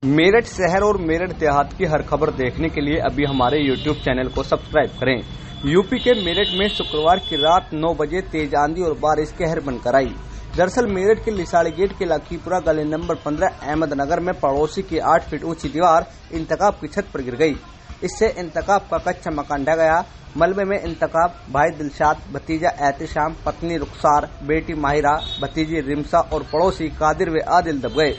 मेरठ शहर और मेरठ देहात की हर खबर देखने के लिए अभी हमारे YouTube चैनल को सब्सक्राइब करें। यूपी के मेरठ में शुक्रवार की रात 9 बजे तेज आंधी और बारिश कहर बनकर आई। दरअसल मेरठ के लिसाड़ी गेट के लखीपुरा गली नंबर 15 अहमदनगर में पड़ोसी की 8 फीट ऊंची दीवार इंतकाब की छत पर गिर गई। इससे इंतकाब का कच्चा मकान ढह गया। मलबे में इंतकाब, भाई दिलशाद, भतीजा एहतिशाम, पत्नी रुखसार, बेटी माहिरा, भतीजी रिमसा और पड़ोसी कादिर व आदिल दब गए।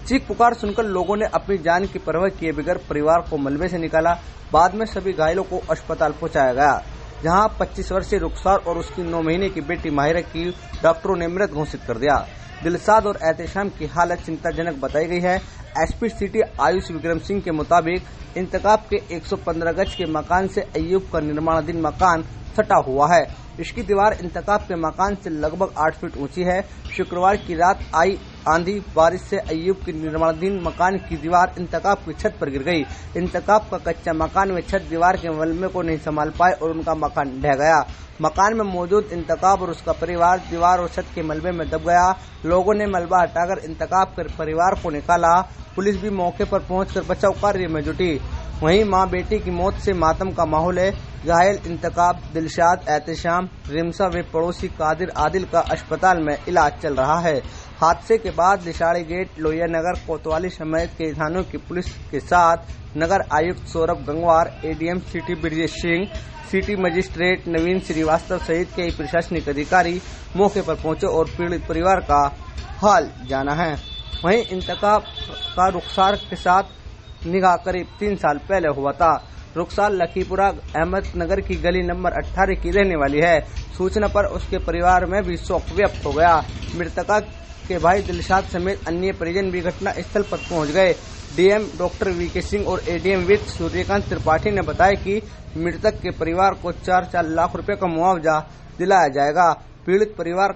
चीख पुकार सुनकर लोगों ने अपनी जान की परवाह किए बगैर परिवार को मलबे से निकाला। बाद में सभी घायलों को अस्पताल पहुंचाया गया, जहां 25 वर्षीय रुखसार और उसकी 9 महीने की बेटी माहिरा की डॉक्टरों ने मृत घोषित कर दिया। दिलशाद और एहतिशाम की हालत चिंताजनक बताई गई है। एसपी सिटी आयुष विक्रम सिंह के मुताबिक इंतकाब के 115 गज के मकान से अय्यूब का निर्माणाधीन मकान सटा हुआ है। इसकी दीवार इंतकाब के मकान से लगभग 8 फीट ऊंची है। शुक्रवार की रात आई आंधी बारिश से अय्यूब की निर्माणाधीन मकान की दीवार इंतकाब की छत पर गिर गई। इंतकाब का कच्चा मकान में छत दीवार के मलबे को नहीं संभाल पाए और उनका मकान ढह गया। मकान में मौजूद इंतकाब और उसका परिवार दीवार और छत के मलबे में दब गया। लोगों ने मलबा हटाकर इंतकाब कर परिवार को निकाला। पुलिस भी मौके पर पहुंचकर बचाव कार्य में जुटी। वहीं मां बेटी की मौत से मातम का माहौल है। घायल इंतकाब, दिलशाद, एहतिशाम, रिमसा व पड़ोसी कादिर आदिल का अस्पताल में इलाज चल रहा है। हादसे के बाद लिसाड़ी गेट, लोहिया नगर, कोतवाली समेत कई थानों की पुलिस के साथ नगर आयुक्त Saurabh Gangwar, ADM city Brajesh Singh, city magistrate Naveen Shrivastava सहित कई प्रशासनिक अधिकारी मौके पर पहुंचे और पीड़ित परिवार का हाल जाना है। वहीं इंतकाब का रुखसार के साथ निकाह करीब 3 साल पहले हुआ था। रुखसार लखीपुरा अहमदनगर की गली नंबर 18 की रहने वाली है। सूचना पर उसके परिवार में भी शोक व्यक्त हो गया। मृतका के भाई दिलशाद समेत अन्य परिजन भी घटना स्थल पर पहुंच गए। डीएम डॉक्टर वीके सिंह और एडीएम विद सूर्यकांत त्रिपाठी ने बताया कि मृतक के परिवार को 4 लाख रुपए का मुआवजा दिलाया जाएगा। पीड़ित परिवार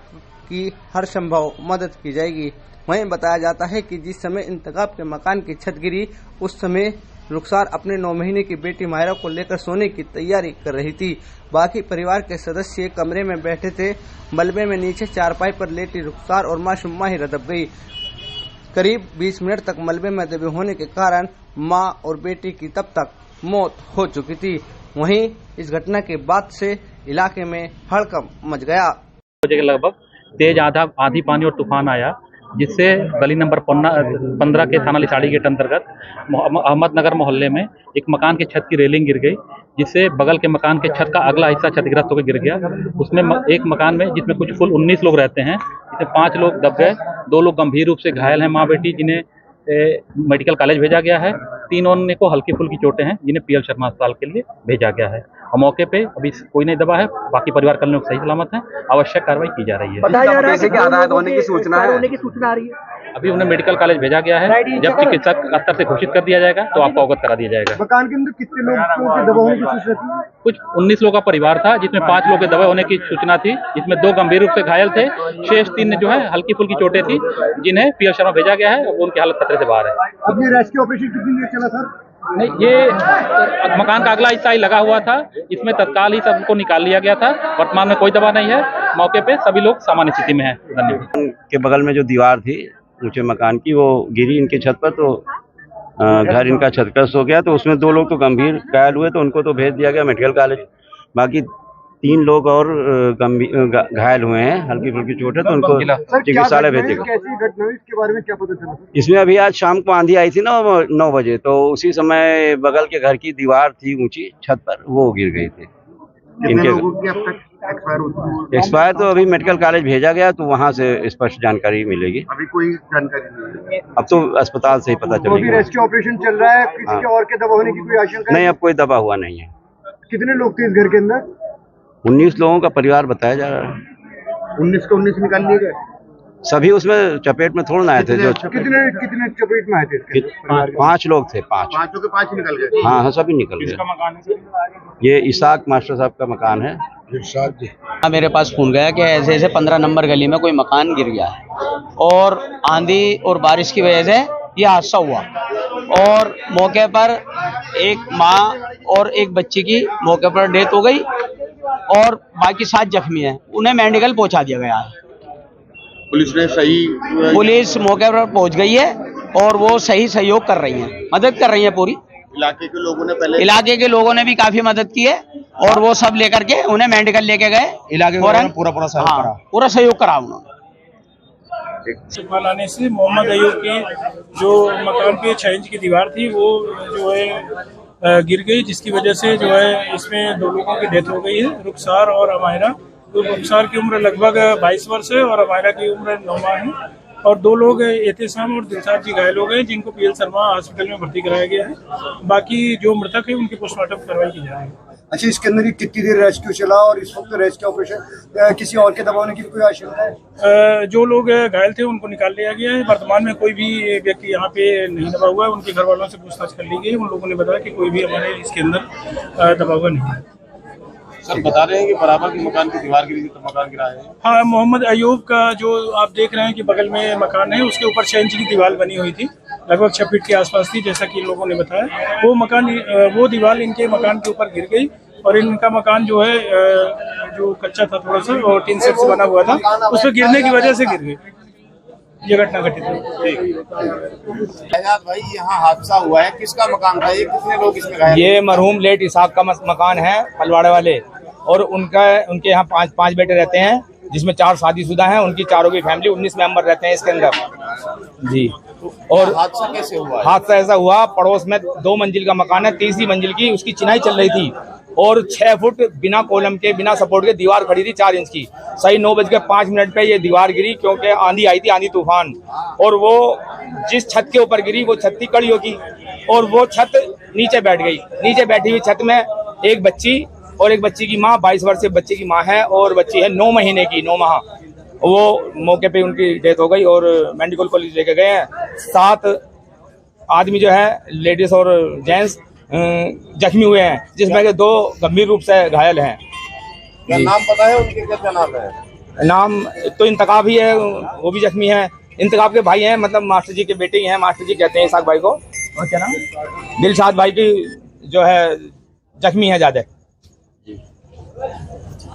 की हर संभव मदद की जाएगी। वहीं बताया जाता है कि जिस समय इंतकाब के मकान की छत गिरी, उस समय रुखसार अपने 9 महीने की बेटी माहिरा को लेकर सोने की तैयारी कर रही थी। बाकी परिवार के सदस्य कमरे में बैठे थे। मलबे में नीचे चारपाई पर लेटी रुखसार और मासूम माहिरा दब गई। करीब 20 मिनट तक मलबे में दबे होने के कारण मां और बेटी की तब तक मौत हो चुकी थी। वहीं इस घटना के बाद से इलाके में हड़कंप मच गया। बजे के लगभग तेज आंधी पानी और तूफान आया, जिससे गली नंबर 15 के थाना लिसाड़ी गेट अंतर्गत अहमदनगर मोहल्ले में एक मकान की छत की रेलिंग गिर गई, जिससे बगल के मकान के छत का अगला हिस्सा क्षतिग्रस्त होकर गिर गया। उसमें एक मकान में जिसमें कुल 19 लोग रहते हैं, जिसमें 5 लोग दब गए, 2 लोग गंभीर रूप से घायल हैं, माँ बेटी, जिन्हें मेडिकल कॉलेज भेजा गया है। 3 को हल्की फुल्की चोटें हैं, जिन्हें पीएल शर्मा अस्पताल के लिए भेजा गया है। और मौके पे अभी कोई नहीं दबा है। बाकी परिवार कल लोग सही सलामत हैं। आवश्यक कार्रवाई की जा रही है। बताया जा रहा है कि आघात होने की सूचना आ रही है। अभी उन्हें मेडिकल कॉलेज भेजा गया है। जब चिकित्सक स्तर से घोषित कर दिया जाएगा तो आपको अवगत करा दिया जाएगा। मकान के अंदर कितने लोगों के दबे होने की सूचना थी? कुछ 19 लोगों का परिवार था, जिसमें 5 लोग के दबे होने की सूचना थी, जिसमें 2 गंभीर रूप से घायल थे। शेष 3 ने जो है हल्की फुल्की चोटें थी, जिन्हें पीएल शर्मा भेजा गया है और उनकी हालत खतरे से बाहर है। अब ये रेस्क्यू ऑपरेशन कितनी देर चला सर? नहीं, ये मकान का अगला हिस्सा ही लगा हुआ था, इसमें तत्काल ही सबको निकाल लिया गया था। वर्तमान में कोई दबा नहीं है। मौके पे सभी लोग सामान्य स्थिति में हैं। धन्यवाद। के बगल में जो दीवार थी ऊंचे मकान की, वो गिरी इनकी छत पर, तो घर इनका क्षतिग्रस्त हो गया। तो उसमें 2 लोग तो गंभीर घायल हुए, तो उनको तो भेज दिया गया मेडिकल कॉलेज। बाकी 3 लोग और गंभीर घायल हुए हैं, हल्की फुल्की चोट है, तो उनको चिकित्सालय भेज दिया। कैसी घटना हुई, इसके बारे में क्या पता चला? इसमें अभी आज शाम को आंधी आई थी ना 9 बजे, तो उसी समय बगल के घर की दीवार थी ऊंची छत पर, वो गिर गई थी। इनके एक्सपायर तो अभी मेडिकल कॉलेज भेजा गया, तो वहां से स्पष्ट जानकारी मिलेगी। अभी कोई जानकारी नहीं है। अब तो अस्पताल से ही पता चलेगा। अभी रेस्क्यू ऑपरेशन चल रहा है। किसी के और के दबा होने की कोई आशंका नहीं, अब कोई दबा हुआ नहीं है। कितने लोग थे इस घर के अंदर? 19 लोगों का परिवार बताया जा रहा है। 19 को 19 निकाल लिए गए। सभी उसमें चपेट में थोड़ा आए थे। जो कितने चपेट में आए थे? 5 लोग थे। 5 के 5 निकल गए। हाँ, सभी निकल गए। ये इसाक मास्टर साहब का मकान है। मेरे पास फोन गया कि ऐसे ऐसे 15 नंबर गली में कोई मकान गिर गया है और आंधी और बारिश की वजह से यह हादसा हुआ। और मौके पर एक माँ और एक बच्ची की मौके पर डेथ हो गई और बाकी 7 जख्मी हैं। उन्हें मेडिकल पहुंचा दिया गया है। पुलिस ने पुलिस मौके पर पहुंच गई है और वो सही सहयोग कर रही हैं, मदद कर रही हैं पूरी। इलाके के लोगों ने पहले इलाके के लोगों ने भी काफी मदद की है और वो सब लेकर के उन्हें मेडिकल लेके गए। इलाके के पूरा सहयोग करा, पूरा सहयोग करा उन्होंने। सुबह आने से मोहम्मद अयूब की जो मकान पे 6 इंच की दीवार थी वो जो है गिर गई, जिसकी वजह से जो है इसमें 2 लोगों की डेथ हो गई है, रुखसार और अमायरा। तो रुखसार की उम्र लगभग 22 वर्ष है और अमायरा की उम्र 9 माह है और 2 लोग एहतिसाम और दिलशाद जी घायल हो गए, जिनको पीएल शर्मा हॉस्पिटल में भर्ती कराया गया है। बाकी जो मृतक है उनकी पोस्टमार्टम कार्रवाई की जा रही है। अच्छा, इसके अंदर कितनी देर रेस्क्यू चला और इस वक्त रेस्क्यू ऑपरेशन किसी और के दबाने की कोई आशंका है? जो लोग घायल थे उनको निकाल लिया गया है। वर्तमान में कोई भी व्यक्ति यहाँ पे नहीं दबा हुआ है। उनके घर वालों से पूछताछ कर ली गई, उन लोगों ने बताया कि कोई भी हमारे इसके अंदर दबा हुआ नहीं है। सर बता रहे हैं कि बराबर की मकान की दीवार गिरी थी तो मकान गिरा है। हाँ, मोहम्मद अयूब का जो आप देख रहे हैं कि बगल में मकान है, उसके ऊपर 6 इंच की दीवार बनी हुई थी, लगभग 6 फीट के आसपास थी, जैसा कि इन लोगों ने बताया। वो दीवार इनके मकान के ऊपर गिर गई और इनका मकान जो है जो कच्चा था थोड़ा सा और टीन सेट से बना हुआ था, उस पर गिरने की वजह से गिर गई। ये घटना घटित हुई। भाई यहाँ हादसा हुआ है, किसका मकान था ये, कितने लोग इसमें घायल? ये मरहूम लेट इसाक का मकान है, पलवाड़े वाले, और उनके यहाँ 5 बेटे रहते हैं, जिसमें 4 शादीशुदा हैं। उनकी चारों की फैमिली 19 मेंबर रहते हैं इसके अंदर जी। और हादसा कैसे हुआ? हादसा ऐसा हुआ, पड़ोस में 2 मंजिल का मकान है, 3री मंजिल की उसकी चिनाई चल रही थी और 6 फुट बिना कॉलम के, बिना सपोर्ट के दीवार खड़ी थी 4 इंच की। सही 9:05 पे ये दीवार गिरी, क्योंकि आंधी आई थी, आंधी तूफान, और वो जिस छत के ऊपर गिरी वो छत थी कड़ियों की और वो छत नीचे बैठ गई। नीचे बैठी हुई छत में एक बच्ची और एक बच्ची की माँ, 22 वर्षीय बच्चे की माँ है और बच्ची है 9 महीने की, 9 माह। वो मौके पे उनकी डेथ हो गई और मेडिकल कॉलेज लेके गए हैं। 7 आदमी जो है लेडीज और जेंट्स जख्मी हुए हैं, जिसमें के 2 गंभीर रूप से घायल हैं। क्या नाम पता है उनके, क्या नाम है? नाम तो इंतकाब ही है, वो भी जख्मी है। इंतकाब के भाई हैं, मतलब मास्टर जी के बेटे ही हैं, मास्टर जी कहते हैं इसाक भाई को। और क्या नाम? दिलशाद भाई की जो है जख्मी है ज्यादा।